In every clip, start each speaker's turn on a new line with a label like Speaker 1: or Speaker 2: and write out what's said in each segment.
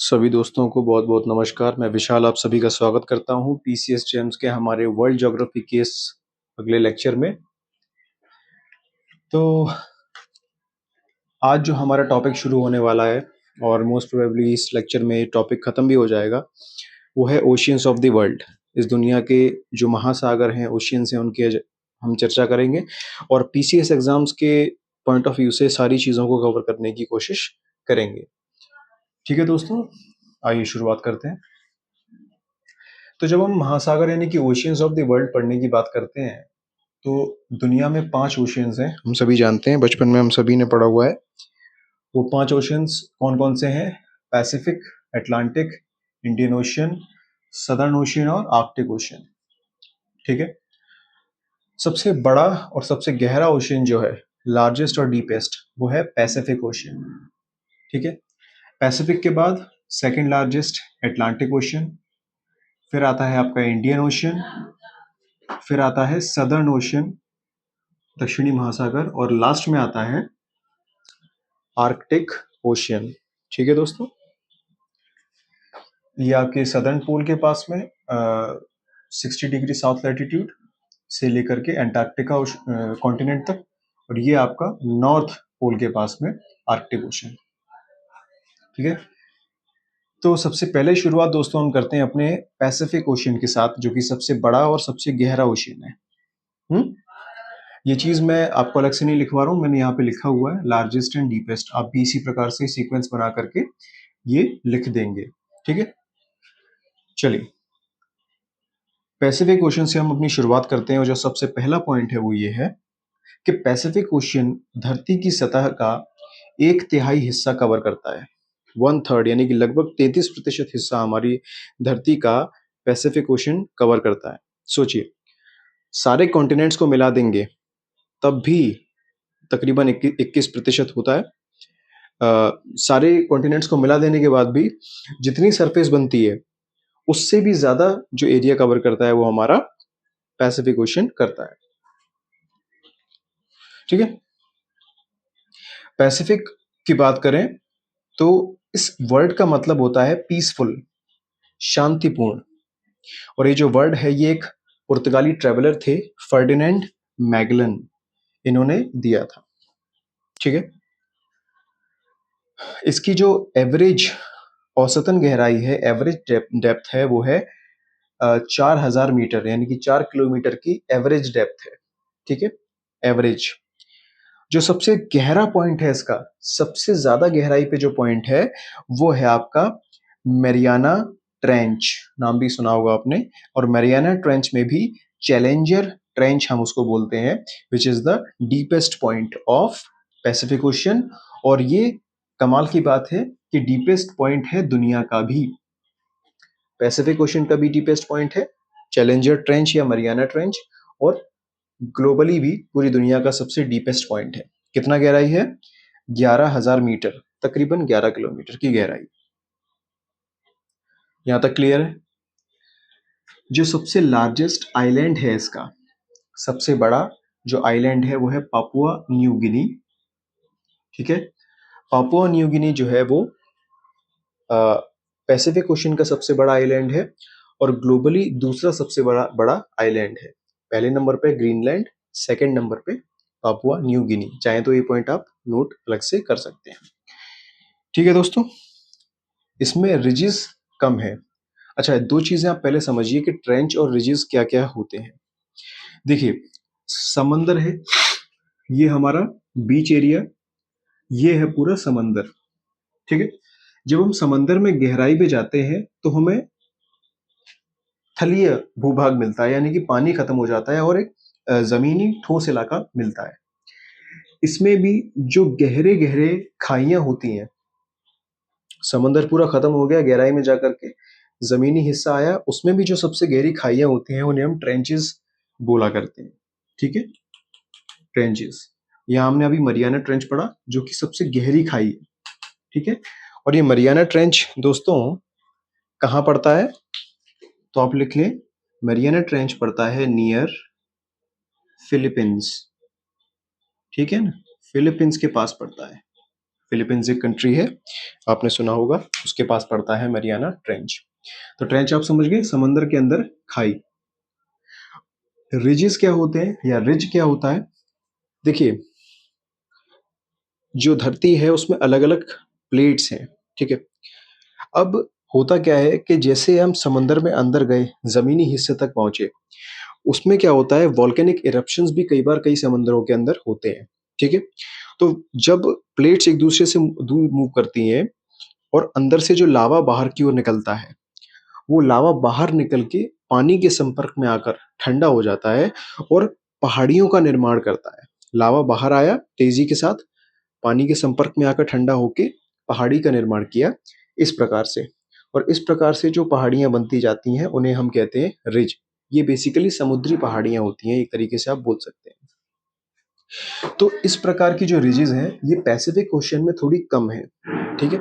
Speaker 1: सभी दोस्तों को बहुत बहुत नमस्कार। मैं विशाल आप सभी का स्वागत करता हूं पीसीएस जेम्स के हमारे वर्ल्ड ज्योग्राफी के इस अगले लेक्चर में। तो आज जो हमारा टॉपिक शुरू होने वाला है और मोस्ट प्रोबेबली इस लेक्चर में टॉपिक खत्म भी हो जाएगा, वो है ओशियंस ऑफ द वर्ल्ड। इस दुनिया के जो महासागर हैं, ओशियंस हैं, उनके हम चर्चा करेंगे और पीसीएस एग्जाम्स के पॉइंट ऑफ व्यू से सारी चीज़ों को कवर करने की कोशिश करेंगे। ठीक है दोस्तों, आइए शुरुआत करते हैं। तो जब हम महासागर यानी कि ओशियंस ऑफ द वर्ल्ड पढ़ने की बात करते हैं, तो दुनिया में 5 ओशियंस हैं, हम सभी जानते हैं, बचपन में हम सभी ने पढ़ा हुआ है। वो 5 ओशियंस कौन कौन से हैं? Pacific, Atlantic, Indian ocean, southern ocean और आर्कटिक ओशियन। ठीक है। सबसे बड़ा और सबसे गहरा ओशियन जो है, लार्जेस्ट और डीपेस्ट, वो है पैसिफिक ओशियन। ठीक है। पैसिफिक के बाद सेकंड लार्जेस्ट अटलांटिक ओशियन, फिर आता है आपका इंडियन ओशियन, फिर आता है सदर्न ओशियन, दक्षिणी महासागर, और लास्ट में आता है आर्कटिक ओशियन। ठीक है दोस्तों, ये आपके सदर्न पोल के पास में 60 डिग्री साउथ लैटिट्यूड से लेकर के अंटार्कटिका कॉन्टिनेंट तक, और ये आपका नॉर्थ पोल के पास में आर्कटिक ओशियन। ठीक है। तो सबसे पहले शुरुआत दोस्तों हम करते हैं अपने पैसिफिक ओशियन के साथ, जो कि सबसे बड़ा और सबसे गहरा ओशियन है। ये चीज मैं आपको अलग से नहीं लिखवा रहा हूँ, मैंने यहाँ पे लिखा हुआ है लार्जेस्ट एंड डीपेस्ट। आप भी इसी प्रकार से सीक्वेंस बना करके ये लिख देंगे। ठीक है। चलिए, पैसिफिक ओशियन से हम अपनी शुरुआत करते हैं और जो सबसे पहला पॉइंट है वो ये है कि पैसिफिक ओशियन धरती की सतह का 1/3 हिस्सा कवर करता है। 1/3 यानी कि लगभग 33% हिस्सा हमारी धरती का पैसिफिक ओशियन कवर करता है। सोचिए, सारे कॉन्टिनेंट्स को मिला देंगे तब भी तकरीबन 21% होता है। सारे कॉन्टिनेंट्स को मिला देने के बाद भी जितनी सरफेस बनती है उससे भी ज्यादा जो एरिया कवर करता है वो हमारा पैसिफिक ओशियन करता है। ठीक है। पैसिफिक की बात करें तो इस वर्ड का मतलब होता है पीसफुल, शांतिपूर्ण। और ये जो वर्ड है ये एक पुर्तगाली ट्रेवलर थे, फर्डिनेंड मैगलन, इन्होंने दिया था। ठीक है। इसकी जो एवरेज औसतन गहराई है, एवरेज डेप्थ है, वो है 4000 मीटर यानी कि 4 किलोमीटर की एवरेज डेप्थ है। ठीक है, एवरेज। जो सबसे गहरा पॉइंट है इसका, सबसे ज्यादा गहराई पे जो पॉइंट है वो है आपका मैरियाना ट्रेंच। नाम भी सुना होगा आपने। और मैरियाना ट्रेंच में भी चैलेंजर ट्रेंच हम उसको बोलते हैं, विच is the deepest point of Pacific ocean. और ये कमाल की बात है कि डीपेस्ट पॉइंट है दुनिया का भी। पैसिफिक ओशियन का भी डीपेस्ट पॉइंट है चैलेंजर ट्रेंच या मरियाना ट्रेंच, और ग्लोबली भी पूरी दुनिया का सबसे डीपेस्ट पॉइंट है। कितना गहराई है? 11,000 मीटर, तकरीबन 11 किलोमीटर की गहराई। यहां तक क्लियर है? जो सबसे लार्जेस्ट आइलैंड है इसका, सबसे बड़ा जो आइलैंड है वो है पापुआ न्यू गिनी। ठीक है। पापुआ न्यू गिनी जो है वो पैसिफिक ओशन का सबसे बड़ा आइलैंड है और ग्लोबली दूसरा सबसे बड़ा बड़ा आइलैंड है। पहले नंबर पे ग्रीनलैंड, सेकंड नंबर पे पापुआ न्यू गिनी। चाहे तो ये पॉइंट आप नोट अलग से कर सकते हैं। ठीक है दोस्तों, इसमें रिजिस कम है। अच्छा, दो चीजें आप पहले समझिए कि ट्रेंच और रिजिस क्या क्या होते हैं। देखिए, समंदर है, ये हमारा बीच एरिया, ये है पूरा समंदर। ठीक है। जब हम समंदर में गहराई पे जाते हैं तो हमें थलीय भूभाग मिलता है, यानी कि पानी खत्म हो जाता है और एक जमीनी ठोस इलाका मिलता है। इसमें भी जो गहरे गहरे खाइयां होती हैं, समंदर पूरा खत्म हो गया, गहराई में जाकर के जमीनी हिस्सा आया, उसमें भी जो सबसे गहरी खाइयां होती हैं उन्हें हम ट्रेंचेस बोला करते हैं। ठीक है, ट्रेंचेस। यहाँ हमने अभी मरियाना ट्रेंच पढ़ा जो कि सबसे गहरी खाई है। ठीक है। और ये मरियाना ट्रेंच दोस्तों कहाँ पड़ता है? तो आप लिख लें, मरियाना ट्रेंच पड़ता है नियर फिलीपींस। ठीक है ना, फिलीपींस के पास पड़ता है। फिलीपींस एक कंट्री है, आपने सुना होगा, उसके पास पड़ता है मरियाना ट्रेंच। तो ट्रेंच आप समझ गए, समंदर के अंदर खाई। रिजेस क्या होते हैं या रिज क्या होता है? देखिए, जो धरती है उसमें अलग अलग प्लेट्स हैं, ठीक है। अब होता क्या है कि जैसे हम समंदर में अंदर गए, जमीनी हिस्से तक पहुंचे, उसमें क्या होता है, वॉल्केनिक इरप्शंस भी कई बार कई समंदरों के अंदर होते हैं, ठीक है। तो जब प्लेट्स एक दूसरे से दूर मूव करती हैं और अंदर से जो लावा बाहर की ओर निकलता है, वो लावा बाहर निकल के पानी के संपर्क में आकर ठंडा हो जाता है और पहाड़ियों का निर्माण करता है। लावा बाहर आया तेजी के साथ, पानी के संपर्क में आकर ठंडा होके पहाड़ी का निर्माण किया, इस प्रकार से। और इस प्रकार से जो पहाड़ियां बनती जाती हैं उन्हें हम कहते हैं रिज। ये बेसिकली समुद्री पहाड़ियां होती हैं, एक तरीके से आप बोल सकते हैं। तो इस प्रकार की जो रिजेस हैं ये पैसिफिक ओशन में थोड़ी कम है, ठीक है।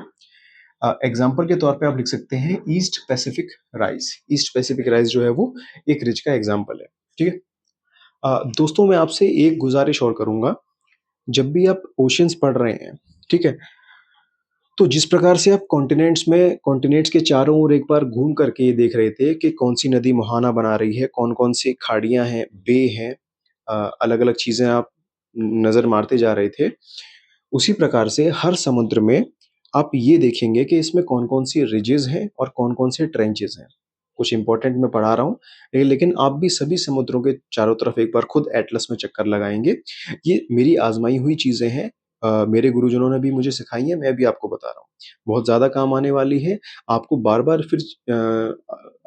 Speaker 1: एग्जाम्पल के तौर पे आप लिख सकते हैं east Pacific rise. East Pacific rise जो है वो एक रिज का एग्जाम्पल है, ठीक है। दोस्तों, मैं आपसे एक गुजारिश और करूंगा, जब भी आप ओशंस पढ़ रहे हैं, ठीक है, तो जिस प्रकार से आप कॉन्टिनेंट्स के चारों ओर एक बार घूम करके ये देख रहे थे कि कौन सी नदी मुहाना बना रही है, कौन कौन सी खाड़ियां हैं, बे हैं, अलग अलग चीजें आप नजर मारते जा रहे थे, उसी प्रकार से हर समुद्र में आप ये देखेंगे कि इसमें कौन कौन सी रिजेस हैं और कौन कौन से ट्रेंचेस हैं। कुछ इंपॉर्टेंट मैं पढ़ा रहा हूँ, लेकिन आप भी सभी समुद्रों के चारों तरफ एक बार खुद एटलस में चक्कर लगाएंगे। ये मेरी आजमाई हुई चीजें हैं, मेरे गुरुजनों ने भी मुझे सिखाई है, मैं भी आपको बता रहा हूँ, बहुत ज्यादा काम आने वाली है। आपको बार बार फिर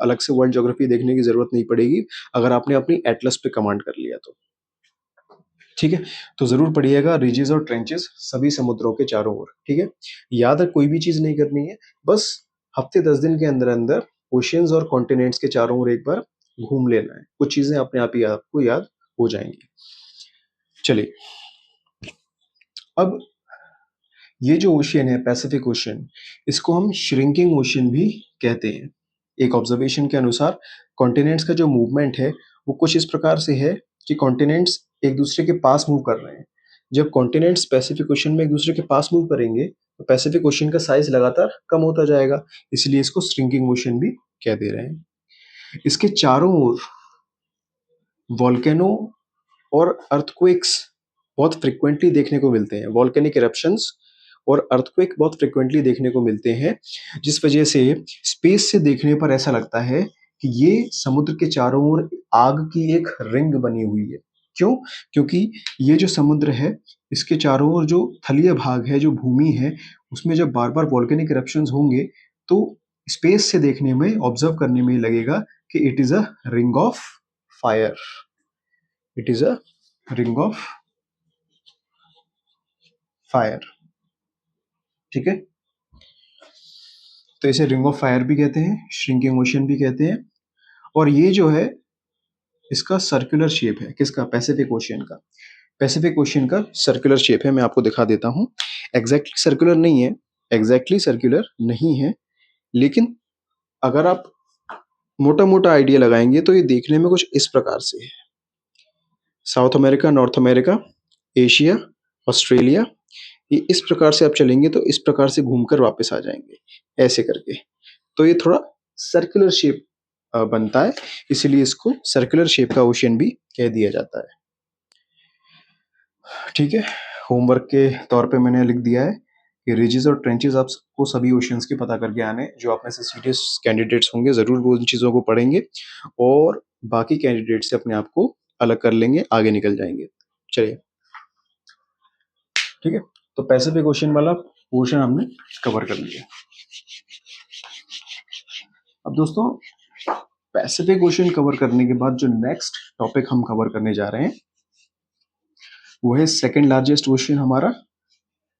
Speaker 1: अलग से वर्ल्ड ज्योग्राफी देखने की जरूरत नहीं पड़ेगी अगर आपने अपनी एटलस पे कमांड कर लिया तो, ठीक है। तो जरूर पढ़िएगा रिजेस और ट्रेंचेस सभी समुद्रों के चारों ओर, ठीक है। याद है, कोई भी चीज नहीं करनी है, बस हफ्ते 10 दिन के अंदर अंदर ओशियंस और कॉन्टिनेंट्स के चारों ओर एक बार घूम लेना है, कुछ चीजें अपने आप ही आपको याद हो जाएंगी। चलिए, अब ये जो ओशियन है पैसिफिक ओशियन, इसको हम श्रिंकिंग ओशियन भी कहते हैं। एक ऑब्जर्वेशन के अनुसार कॉन्टिनेंट्स का जो मूवमेंट है वो कुछ इस प्रकार से है कि कॉन्टिनेंट्स एक दूसरे के पास मूव कर रहे हैं। जब कॉन्टिनेंट्स पैसिफिक ओशियन में एक दूसरे के पास मूव करेंगे तो पैसिफिक ओशियन का साइज लगातार कम होता जाएगा, इसलिए इसको श्रिंकिंग ओशियन भी कह दे रहे हैं। इसके चारों ओर वॉल्केनो और अर्थक्वेक्स बहुत फ्रिक्वेंटली देखने को मिलते हैं। वॉल्केनिक इरप्शंस और अर्थक्वेक बहुत फ्रिक्वेंटली देखने को मिलते हैं, जिस वजह से स्पेस से देखने पर ऐसा लगता है कि ये समुद्र के चारों ओर आग की एक रिंग बनी हुई है। क्यों? क्योंकि ये जो समुद्र है इसके चारों ओर जो थलीय भाग है, जो भूमि है, उसमें जब बार बार वॉल्केनिक इरप्शंस होंगे तो स्पेस से देखने में, ऑब्जर्व करने में लगेगा कि it is a ring of fire. It is a ring of fire, ठीक है। तो इसे रिंग ऑफ फायर भी कहते हैं, श्रिंकिंग ओशन भी कहते हैं। और ये जो है इसका सर्कुलर शेप है, किसका? पैसिफिक ओशियन का। पैसिफिक ओशियन का सर्कुलर शेप है, मैं आपको दिखा देता हूँ। एग्जैक्टली सर्कुलर नहीं है, एग्जैक्टली सर्कुलर नहीं है, लेकिन अगर आप मोटा मोटा आइडिया लगाएंगे तो ये देखने में कुछ इस प्रकार से है। South America, north America, Asia, Australia, ये इस प्रकार से आप चलेंगे तो इस प्रकार से घूमकर वापस आ जाएंगे, ऐसे करके। तो ये थोड़ा सर्कुलर शेप बनता है, इसीलिए इसको सर्कुलर शेप का ओशियन भी कह दिया जाता है, ठीक है। होमवर्क के तौर पे मैंने लिख दिया है कि रिजेस और ट्रेंचेस आपको सभी ओशियंस के पता करके आने। जो आप में से सीरियस कैंडिडेट्स होंगे जरूर वो उन चीज़ों को पढ़ेंगे और बाकी कैंडिडेट से अपने आप को अलग कर लेंगे, आगे निकल जाएंगे। चलिए, ठीक है। तो पैसिफिक ओशियन वाला पोर्शन हमने कवर कर लिया। अब दोस्तों, पैसिफिक ओशियन कवर करने के बाद जो नेक्स्ट टॉपिक हम कवर करने जा रहे हैं वो है सेकेंड लार्जेस्ट ओशियन हमारा,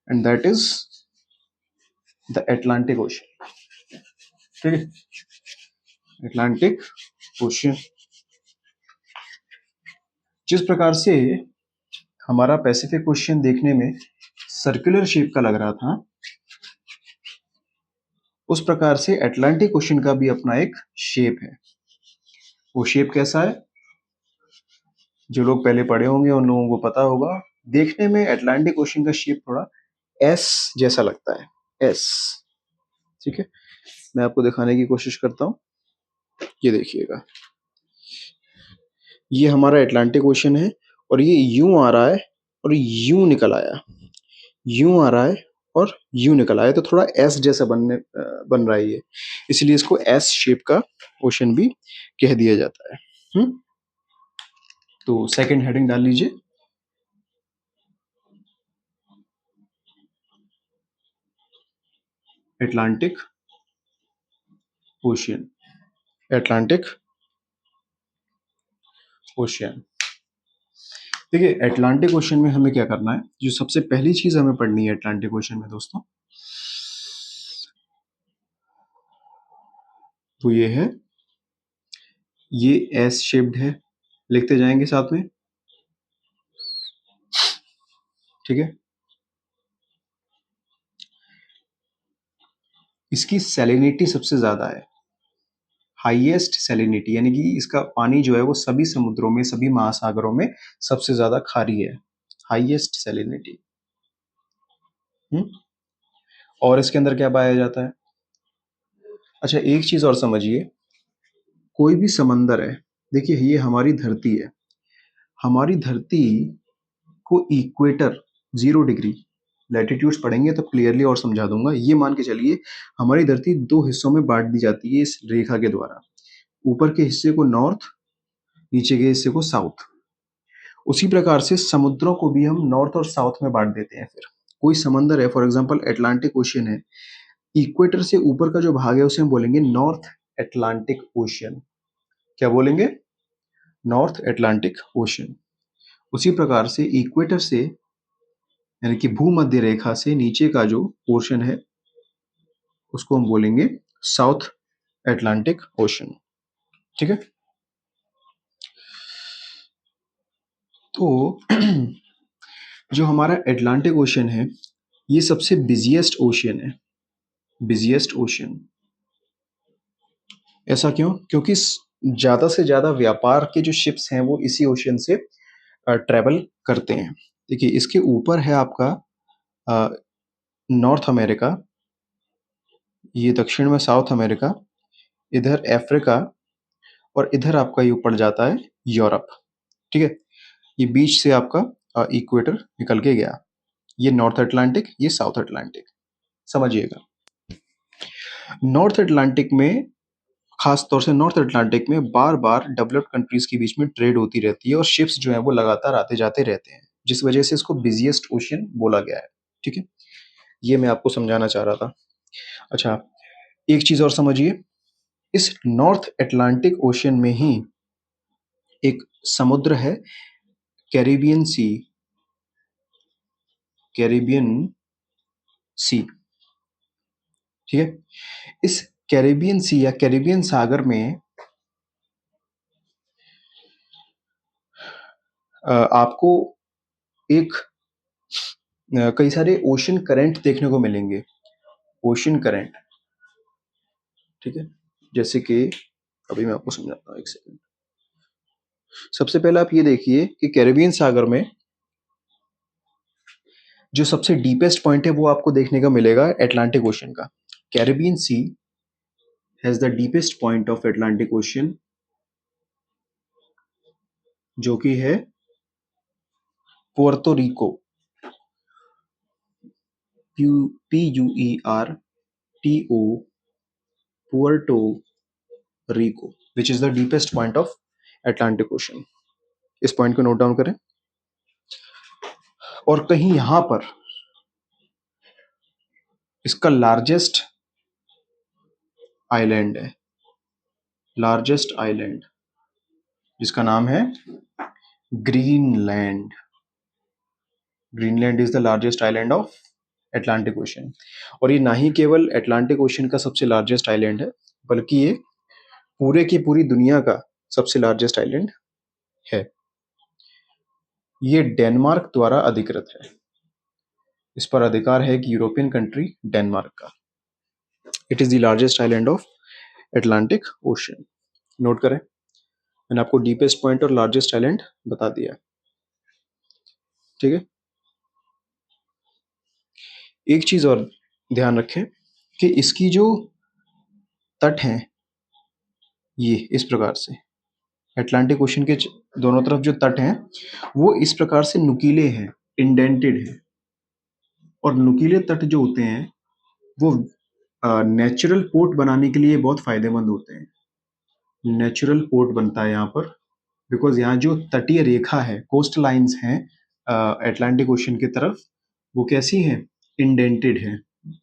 Speaker 1: and that is the Atlantic ocean, ठीक है। एटलांटिक ओशियन, जिस प्रकार से हमारा पैसिफिक ओशियन देखने में सर्कुलर शेप का लग रहा था, उस प्रकार से एटलांटिक ओशियन का भी अपना एक शेप है। वो शेप कैसा है? जो लोग पहले पढ़े होंगे उन लोगों को पता होगा। देखने में एटलांटिक ओशियन का शेप थोड़ा एस जैसा लगता है, एस। ठीक है, मैं आपको दिखाने की कोशिश करता हूँ। ये देखिएगा, ये हमारा अटलांटिक ओशन है और ये यूं आ रहा है और यूं निकल आया, यूं आ रहा है और यूं निकल आया, तो थोड़ा एस जैसा बन रहा है ये, इसलिए इसको एस शेप का ओशन भी कह दिया जाता है। तो सेकंड हेडिंग डाल लीजिए, अटलांटिक ओशियन, अटलांटिक ओशियन। देखिए, अटलांटिक ओशन में हमें क्या करना है, जो सबसे पहली चीज हमें पढ़नी है अटलांटिक ओशन में दोस्तों, तो ये है, ये एस शेप्ड है, लिखते जाएंगे साथ में। ठीक है, इसकी सैलिनिटी सबसे ज्यादा है, हाईएस्ट सैलिनिटी, यानी कि इसका पानी जो है वो सभी समुद्रों में, सभी महासागरों में सबसे ज्यादा खारी है, हाईएस्ट सैलिनिटी। और इसके अंदर क्या पाया जाता है? अच्छा, एक चीज और समझिए, कोई भी समंदर है, देखिए ये हमारी धरती है, हमारी धरती को इक्वेटर 0 डिग्री लैटिट्यूड्स पढ़ेंगे तो क्लियरली और समझा दूंगा। ये मान के चलिए, हमारी धरती दो हिस्सों में बांट दी जाती है इस रेखा के द्वारा, ऊपर के हिस्से को नॉर्थ, नीचे के हिस्से को साउथ। उसी प्रकार से समुद्रों को भी हम नॉर्थ और साउथ में बांट देते हैं। फिर कोई समंदर है, फॉर एग्जांपल अटलांटिक ओशियन है, इक्वेटर से ऊपर का जो भाग है उसे हम बोलेंगे नॉर्थ अटलांटिक ओशियन। क्या बोलेंगे? North Atlantic ocean. उसी प्रकार से इक्वेटर से, यानी कि भूमध्य रेखा से नीचे का जो पोर्शन है उसको हम बोलेंगे साउथ अटलांटिक ओशन। ठीक है, तो जो हमारा अटलांटिक ओशन है ये सबसे बिजिएस्ट ओशियन है, बिजिएस्ट ओशियन। ऐसा क्यों? क्योंकि ज्यादा से ज्यादा व्यापार के जो शिप्स हैं वो इसी ओशियन से ट्रेवल करते हैं। देखिए, इसके ऊपर है आपका नॉर्थ अमेरिका, ये दक्षिण में साउथ अमेरिका, इधर अफ्रीका, और इधर आपका ये ऊपर जाता है यूरोप। ठीक है, ये बीच से आपका इक्वेटर निकल के गया, ये नॉर्थ अटलांटिक, ये साउथ अटलांटिक, समझिएगा। नॉर्थ अटलांटिक में, खास तौर से नॉर्थ अटलांटिक में बार बार डेवलप्ड कंट्रीज के बीच में ट्रेड होती रहती है और शिप्स जो है वो लगातार आते जाते रहते हैं, जिस वजह से इसको बिजिएस्ट ओशियन बोला गया है। ठीक है, ये मैं आपको समझाना चाह रहा था। अच्छा, एक चीज और समझिए, इस नॉर्थ अटलांटिक ओशियन में ही एक समुद्र है, कैरिबियन सी, कैरिबियन सी। ठीक है, इस कैरिबियन सी या कैरिबियन सागर में आपको एक कई सारे ओशन करंट देखने को मिलेंगे, ओशन करंट। ठीक है, जैसे कि अभी मैं आपको समझाता हूँ, एक सेकंड। सबसे पहले आप ये देखिए कि कैरिबियन सागर में जो सबसे डीपेस्ट पॉइंट है वो आपको देखने का मिलेगा अटलांटिक ओशन का। Caribbean Sea has the deepest point of Atlantic Ocean, जो कि है Puerto Rico, PUERTO, Puerto Rico, which is the deepest point of Atlantic Ocean. इस पॉइंट को नोट डाउन करें। और कहीं यहां पर इसका लार्जेस्ट आइलैंड है, लार्जेस्ट आइलैंड, जिसका नाम है Greenland. Greenland is the largest island of Atlantic Ocean. और ये ना ही केवल अटलांटिक ओशन का सबसे लार्जेस्ट आइलैंड है, बल्कि ये पूरे की पूरी दुनिया का सबसे लार्जेस्ट आइलैंड है। ये डेनमार्क द्वारा अधिकृत है, इस पर अधिकार है एक यूरोपियन कंट्री डेनमार्क का। It is the largest island of Atlantic ocean. Note करें, मैंने आपको डीपेस्ट पॉइंट और लार्जेस्ट आइलैंड बता दिया। ठीक है, एक चीज़ और ध्यान रखें कि इसकी जो तट हैं, ये इस प्रकार से अटलांटिक ओशन के दोनों तरफ जो तट हैं, वो इस प्रकार से नुकीले हैं, इंडेंटेड हैं। और नुकीले तट जो होते हैं वो नेचुरल पोर्ट बनाने के लिए बहुत फायदेमंद होते हैं। नेचुरल पोर्ट बनता है यहाँ पर, बिकॉज यहाँ जो तटीय रेखा है, कोस्ट लाइंस हैं अटलांटिक ओशन की तरफ, वो कैसी हैं? इंडेंटेड हैं।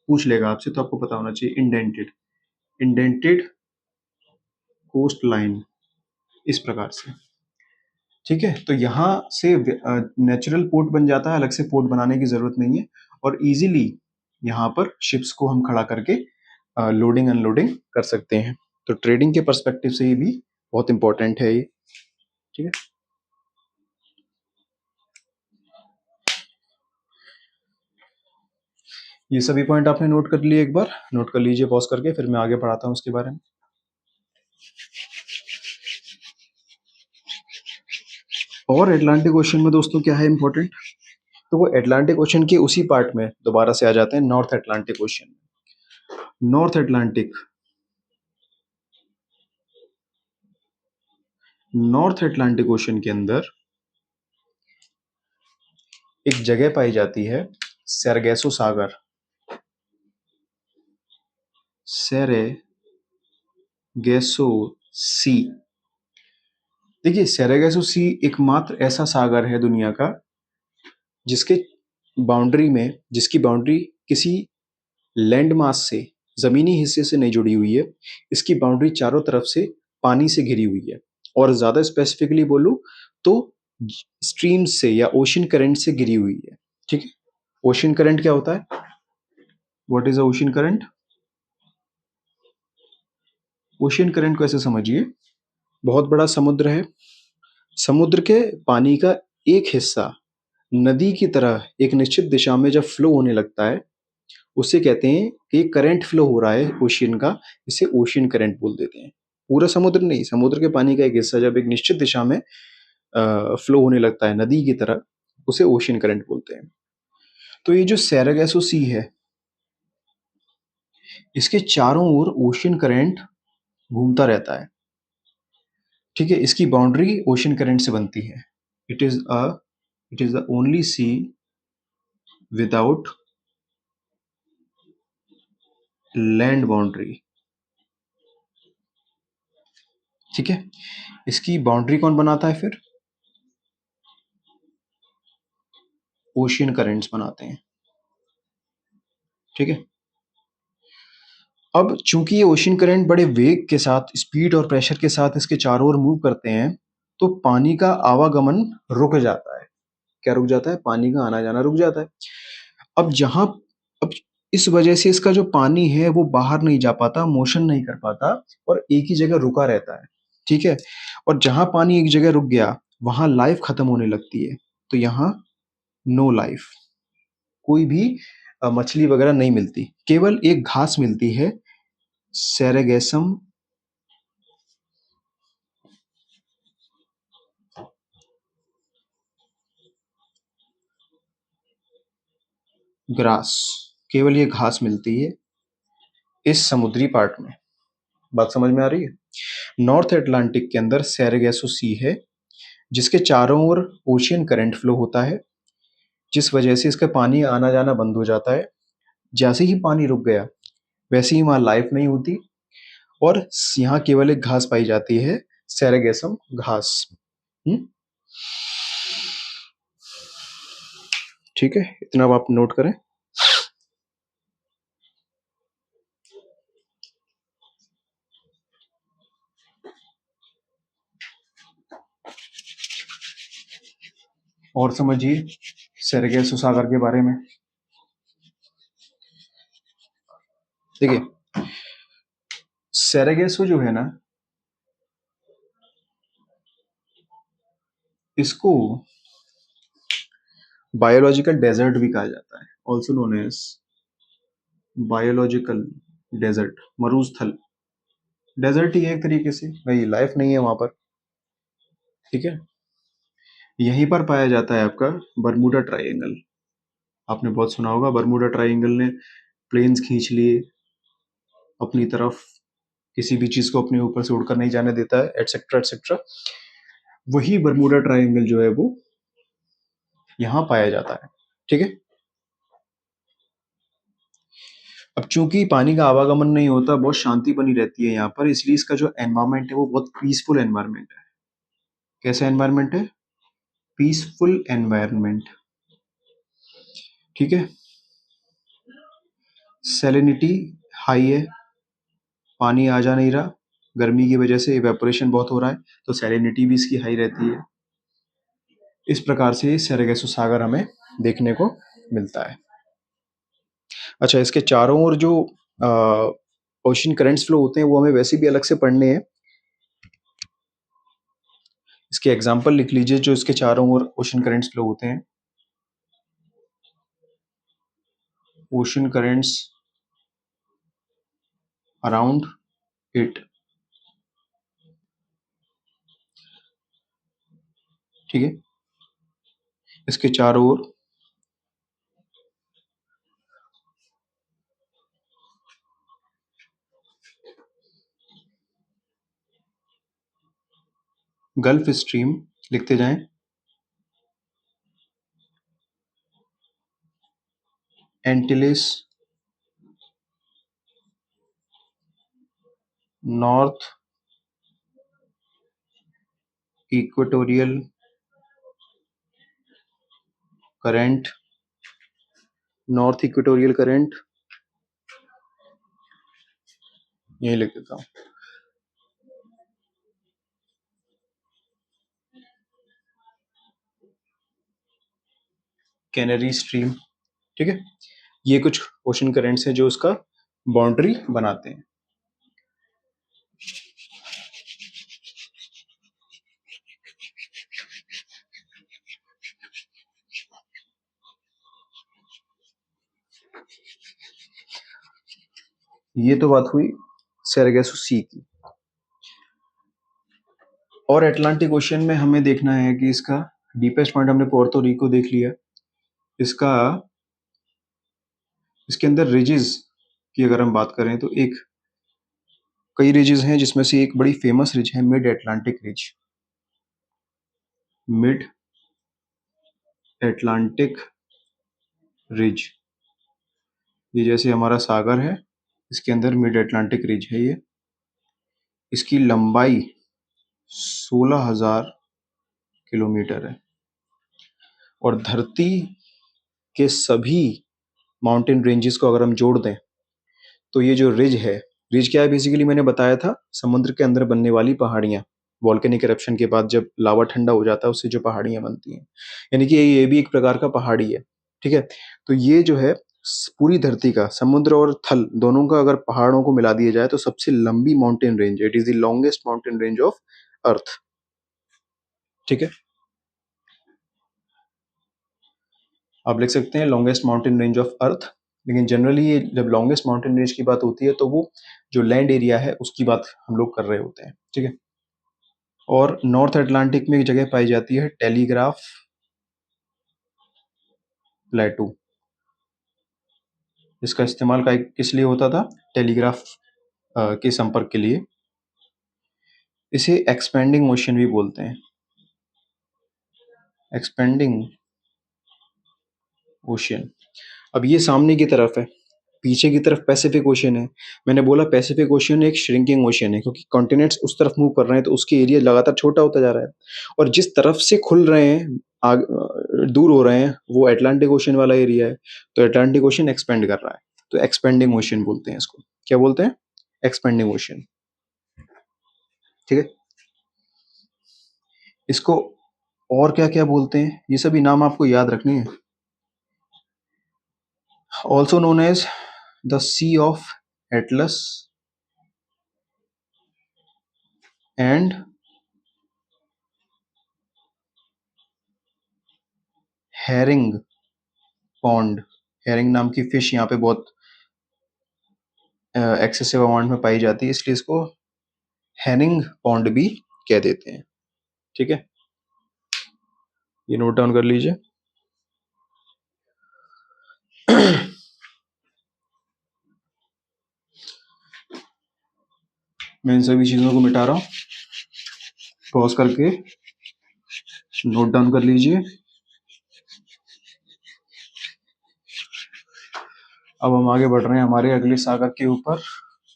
Speaker 1: पूछ लेगा आपसे तो आपको पता होना चाहिए, इंडेंटेड। इंडेंटेड कोस्ट लाइन इस प्रकार से, ठीक है। तो यहाँ से नेचुरल पोर्ट बन जाता है, अलग से पोर्ट बनाने की जरूरत नहीं है, और इजीली यहाँ पर शिप्स को हम खड़ा करके लोडिंग अनलोडिंग कर सकते हैं। तो ट्रेडिंग के पर्सपेक्टिव से ये भी बहुत इंपॉर्टेंट है ये, ठीक है। ये सभी पॉइंट आपने नोट कर लिए, एक बार नोट कर लीजिए पॉज करके, फिर मैं आगे पढ़ाता हूँ उसके बारे में। और अटलांटिक ओशन में दोस्तों क्या है इंपॉर्टेंट, तो वो अटलांटिक ओशन के उसी पार्ट में दोबारा से आ जाते हैं, north Atlantic ocean. North Atlantic, north Atlantic ocean के अंदर एक जगह पाई जाती है, सेरगेसो सागर। सेरेगेसो सी। देखिए, सेरेगेसो सी एकमात्र ऐसा सागर है दुनिया का जिसके बाउंड्री में, जिसकी बाउंड्री किसी लैंड मास से, जमीनी हिस्से से नहीं जुड़ी हुई है। इसकी बाउंड्री चारों तरफ से पानी से घिरी हुई है, और ज्यादा स्पेसिफिकली बोलूं तो स्ट्रीम से या ओशन करंट से घिरी हुई है, ठीक है। ओशन करंट क्या होता है? What is a ocean current? Ocean current को ऐसे समझिए, बहुत बड़ा समुद्र है, समुद्र के पानी का एक हिस्सा नदी की तरह एक निश्चित दिशा में जब फ्लो होने लगता है, उसे कहते हैं कि करंट फ्लो हो रहा है ओशियन का, इसे ओशियन करंट बोल देते हैं। पूरा समुद्र नहीं, समुद्र के पानी का एक हिस्सा जब एक निश्चित दिशा में फ्लो होने लगता है नदी की तरह, उसे ओशियन करंट बोलते हैं। तो ये जो सैरागासो सी है, इसके चारों ओर ओशियन करंट घूमता रहता है, ठीक है। इसकी बाउंड्री ओशियन करंट से बनती है। It is a it is the only sea without land boundary, ठीक है। इसकी बाउंड्री कौन बनाता है फिर? ओशियन करंट्स बनाते हैं, ठीक है। अब चूंकि ये ओशियन करंट बड़े वेग के साथ, स्पीड और प्रेशर के साथ इसके चारों ओर मूव करते हैं, तो पानी का आवागमन रुक जाता है। क्या रुक जाता है? पानी का आना जाना रुक जाता है। अब जहां अब इस वजह से इसका जो पानी है वो बाहर नहीं जा पाता, मोशन नहीं कर पाता, और एक ही जगह रुका रहता है, ठीक है। और जहां पानी एक जगह रुक गया, वहां लाइफ खत्म होने लगती है। तो यहाँ नो लाइफ, कोई भी मछली वगैरह नहीं मिलती, केवल एक घास मिलती है, सेरेगेसम ग्रास। केवल ये घास मिलती है इस समुद्री पार्ट में। बात समझ में आ रही है? नॉर्थ अटलांटिक के अंदर सेरेगेसो सी है, जिसके चारों ओर ओशियन करंट फ्लो होता है, जिस वजह से इसका पानी आना जाना बंद हो जाता है। जैसे ही पानी रुक गया, वैसे ही वहां लाइफ नहीं होती, और यहाँ केवल एक घास पाई जाती है, सेरेगेसम घास। हम्म? ठीक है, इतना अब आप नोट करें। और समझिए सेरेगेसो सागर के बारे में। देखिए, सेरेगेसो जो है ना, इसको बायोलॉजिकल डेजर्ट भी कहा जाता है, also known as biological desert, मरुस्थल। डेजर्ट ही है एक तरीके से, भाई लाइफ नहीं है वहां पर, ठीक है। यहीं पर पाया जाता है आपका बरमूडा ट्रायंगल। आपने बहुत सुना होगा, बर्मुडा ट्रायंगल ने प्लेन्स खींच लिए अपनी तरफ, किसी भी चीज को अपने ऊपर से उड़कर नहीं जाने देता है, एटसेट्रा एटसेट्रा। वही बर्मुडा ट्रायंगल जो है वो यहाँ पाया जाता है। ठीक है। अब चूंकि पानी का आवागमन नहीं होता, बहुत शांति बनी रहती है यहाँ पर, इसलिए इसका जो एनवायरमेंट है वो बहुत पीसफुल एनवायरमेंट है। कैसा एनवायरमेंट है? Peaceful environment. ठीक है। सैलिनिटी हाई है, पानी आ जा नहीं रहा, गर्मी की वजह से इवेपोरेशन बहुत हो रहा है, तो सैलिनिटी भी इसकी हाई रहती है। इस प्रकार से सैरागासो सागर हमें देखने को मिलता है। अच्छा, इसके चारों ओर जो ओशन करंट्स फ्लो होते हैं वो हमें वैसे भी अलग से पढ़ने हैं। इसके एग्जाम्पल लिख लीजिए जो इसके चारों ओर ओशन करंट्स फ्लो होते हैं। Ocean currents around it. ठीक है। इसके चारों ओर गल्फ स्ट्रीम लिखते जाएं, Antilles, North Equatorial Current, North Equatorial Current, ये लिख देता हूँ। Canary Stream. ठीक है। ये कुछ ओशन करंट्स हैं जो उसका बाउंड्री बनाते हैं। ये तो बात हुई सैरागासो सी की। और अटलांटिक ओशन में हमें देखना है कि इसका डीपेस्ट पॉइंट हमने पोर्टो रिको देख लिया। इसका इसके अंदर रिजेस की अगर हम बात करें तो एक कई रिजेस हैं, जिसमें से एक बड़ी फेमस रिज है mid Atlantic ridge. Mid Atlantic ridge, ये जैसे हमारा सागर है, इसके अंदर मिड अटलांटिक रिज है ये। इसकी लंबाई 16,000 किलोमीटर है, और धरती के सभी माउंटेन रेंजेस को अगर हम जोड़ दें तो ये जो रिज है, रिज क्या है बेसिकली, मैंने बताया था, समुद्र के अंदर बनने वाली पहाड़ियाँ। वॉल्केनिक इरप्शन के बाद जब लावा ठंडा हो जाता है उससे जो पहाड़ियाँ बनती हैं, यानी कि ये भी एक प्रकार का पहाड़ी है। ठीक है। तो ये जो है पूरी धरती का, समुद्र और थल दोनों का अगर पहाड़ों को मिला दिया जाए तो सबसे लंबी माउंटेन रेंज है। It is the longest mountain range of earth. ठीक है। आप लिख सकते हैं longest mountain range of earth, लेकिन जनरली ये जब लॉन्गेस्ट माउंटेन रेंज की बात होती है तो वो जो लैंड एरिया है उसकी बात हम लोग कर रहे होते हैं। ठीक है। और नॉर्थ अटलांटिक में एक जगह पाई जाती है टेलीग्राफ प्लेटू। इसका इस्तेमाल किस लिए होता था? टेलीग्राफ के संपर्क के लिए। इसे एक्सपेंडिंग ओशन भी बोलते हैं, एक्सपेंडिंग ओशन। अब ये सामने की तरफ है, पीछे की तरफ पैसिफिक ओशन है। मैंने बोला पैसिफिक ओशन एक श्रिंकिंग ओशन है, क्योंकि कॉन्टिनेंट्स उस तरफ मूव कर रहे हैं तो उसके एरिया लगातार छोटा होता जा रहा है, और जिस तरफ से खुल रहे हैं, दूर हो रहे हैं, वो अटलांटिक ओशन वाला एरिया है। तो अटलांटिक ओशन एक्सपेंड कर रहा है, तो एक्सपेंडिंग ओशन बोलते हैं इसको। क्या बोलते हैं? Expanding ocean. ठीक है। इसको और क्या क्या बोलते हैं, ये सभी नाम आपको याद रखने हैं। Also known as the sea of Atlas and herring pond. Herring नाम की फिश यहाँ पे बहुत एक्सेसिव अमाउंट में पाई जाती है, इसलिए इसको हेरिंग पॉन्ड भी कह देते हैं। ठीक है। ये नोट डाउन कर लीजिए। मैं इन सभी चीज़ों को मिटा रहा हूँ, पॉज करके नोट डाउन कर लीजिए। अब हम आगे बढ़ रहे हैं हमारे अगले सागर के ऊपर,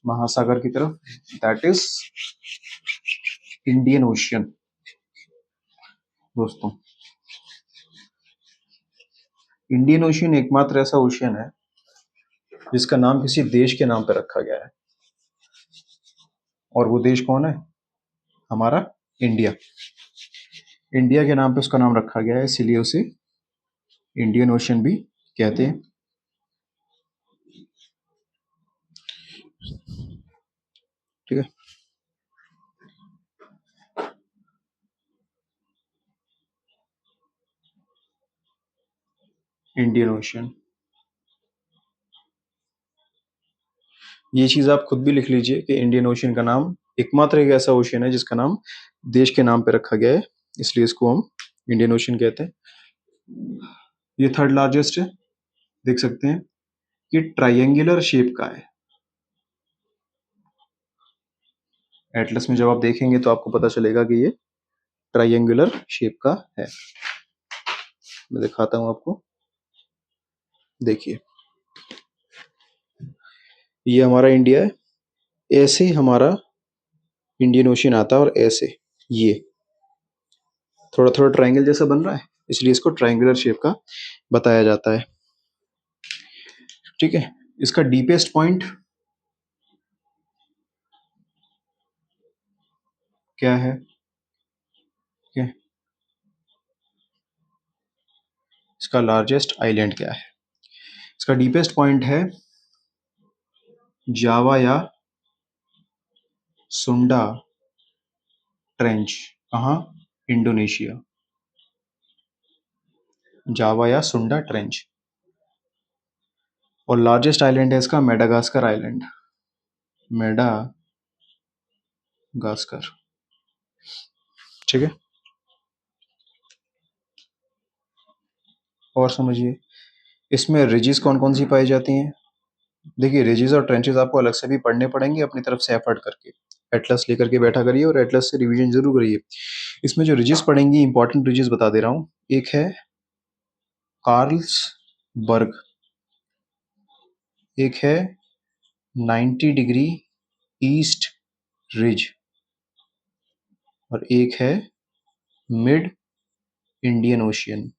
Speaker 1: महासागर की तरफ, दैट इज इंडियन ओशियन। दोस्तों, इंडियन ओशियन एकमात्र ऐसा ओशियन है जिसका नाम किसी देश के नाम पर रखा गया है, और वो देश कौन है? हमारा इंडिया। इंडिया के नाम पे उसका नाम रखा गया है, इसीलिए उसे इंडियन ओशियन भी कहते हैं। ठीक है, इंडियन ओशियन। ये चीज आप खुद भी लिख लीजिए कि इंडियन ओशियन का नाम एकमात्र एक ऐसा ओशियन है जिसका नाम देश के नाम पे रखा गया है, इसलिए इसको हम इंडियन ओशियन कहते हैं। ये थर्ड लार्जेस्ट है, देख सकते हैं। ये ट्रायंगुलर शेप का है। एटलस में जब आप देखेंगे तो आपको पता चलेगा कि ये ट्रायंगुलर शेप का है। मैं दिखाता हूं आपको, देखिए ये हमारा इंडिया है, ऐसे ही हमारा इंडियन ओशियन आता है, और ऐसे ये थोड़ा थोड़ा ट्रायंगल जैसा बन रहा है, इसलिए इसको ट्रायंगुलर शेप का बताया जाता है। ठीक है, इसका डीपेस्ट पॉइंट क्या है? क्या इसका लार्जेस्ट आइलैंड क्या है? इसका डीपेस्ट पॉइंट है जावा या सुंडा ट्रेंच। कहाँ? इंडोनेशिया। जावा या सुंडा ट्रेंच। और लार्जेस्ट आइलैंड है इसका मेडागास्कर आइलैंड। मेडागास्कर। ठीक है, और समझिए इसमें रिजिस कौन कौन सी पाई जाती हैं। देखिए, रिजिस और ट्रेंचेस आपको अलग से भी पढ़ने पड़ेंगे, अपनी तरफ से एफर्ट करके एटलस लेकर के बैठा करिए और एटलस से रिवीजन जरूर करिए। इसमें जो रिजिस पढ़ेंगी, इंपॉर्टेंट रिजिस बता दे रहा हूँ। एक है कार्ल्सबर्ग, एक है 90 डिग्री ईस्ट रिज, और एक है mid Indian ocean,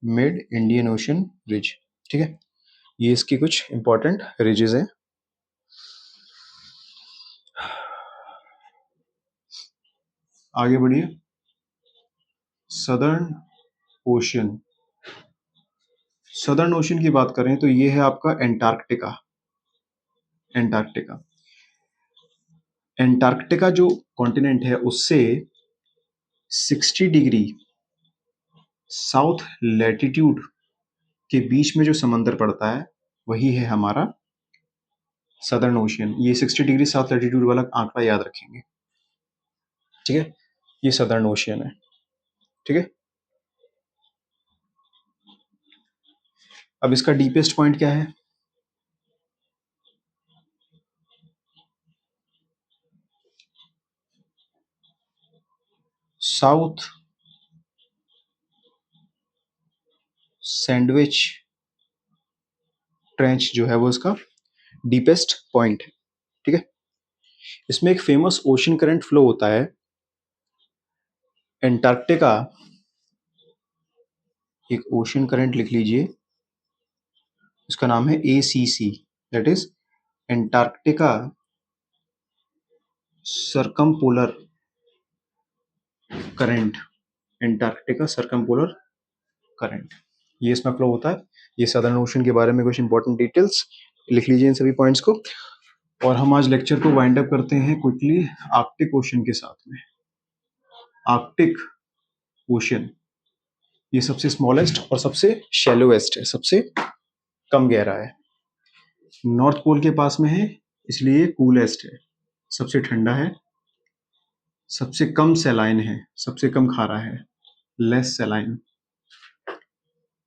Speaker 1: mid Indian ocean ridge. ठीक है, ये इसकी कुछ इंपॉर्टेंट रिजेस हैं। आगे बढ़िए। सदर्न ओशियन, सदर्न ओशियन की बात करें तो ये है आपका एंटार्क्टिका। एंटार्क्टिका, एंटार्क्टिका जो कॉन्टिनेंट है उससे 60 डिग्री साउथ लैटिट्यूड के बीच में जो समंदर पड़ता है वही है हमारा सदर्न ओशियन। ये 60 डिग्री साउथ लैटिट्यूड वाला आंकड़ा याद रखेंगे। ठीक है, ये सदर्न ओशियन है। ठीक है, अब इसका डीपेस्ट पॉइंट क्या है? साउथ सैंडविच ट्रेंच जो है वो इसका डीपेस्ट पॉइंट है। ठीक है, इसमें एक फेमस ओशन करंट फ्लो होता है एंटार्क्टिका। एक ओशन करंट लिख लीजिए, इसका नाम है ACC, that is Antarctica circumpolar current. Antarctica circumpolar current, ये इसमें फ्लो होता है। ये सदर्न ओशन के बारे में कुछ इंपॉर्टेंट डिटेल्स लिख लीजिए इन सभी पॉइंट्स को। और हम आज लेक्चर को वाइंड अप करते हैं क्विकली आर्कटिक ओशन के साथ में। आर्कटिक ओशन ये सबसे स्मॉलेस्ट और सबसे शैलोएस्ट है, सबसे कम गहरा है। नॉर्थ पोल के पास में है, इसलिए कूलेस्ट है, सबसे ठंडा है, सबसे कम सैलाइन है, सबसे कम खारा है, लेस सैलाइन।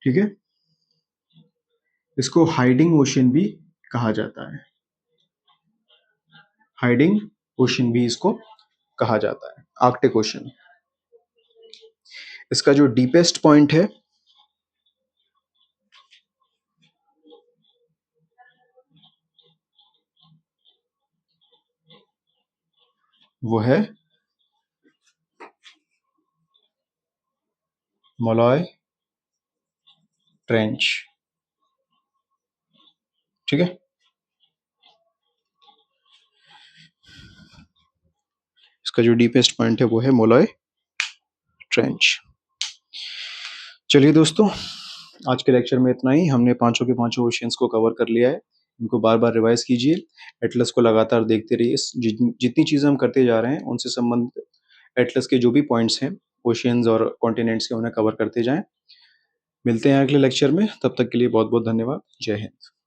Speaker 1: ठीक है, इसको हाइडिंग ओशन भी कहा जाता है। हाइडिंग ओशन भी इसको कहा जाता है, आर्कटिक ओशन। इसका जो डीपेस्ट पॉइंट है वो है मोलॉय ट्रेंच। ठीक है, इसका जो डीपेस्ट पॉइंट है वो है मोलॉय ट्रेंच। चलिए दोस्तों, आज के लेक्चर में इतना ही। हमने पांचों के पांचों ओशियंस को कवर कर लिया है। इनको बार बार रिवाइज कीजिए, एटलस को लगातार देखते रहिए। जितनी चीज़ें हम करते जा रहे हैं उनसे संबंधित एटलस के जो भी पॉइंट्स हैं ओशियंस और कॉन्टिनेंट्स के, उन्हें कवर करते जाएं। मिलते हैं अगले लेक्चर में, तब तक के लिए बहुत बहुत धन्यवाद। जय हिंद।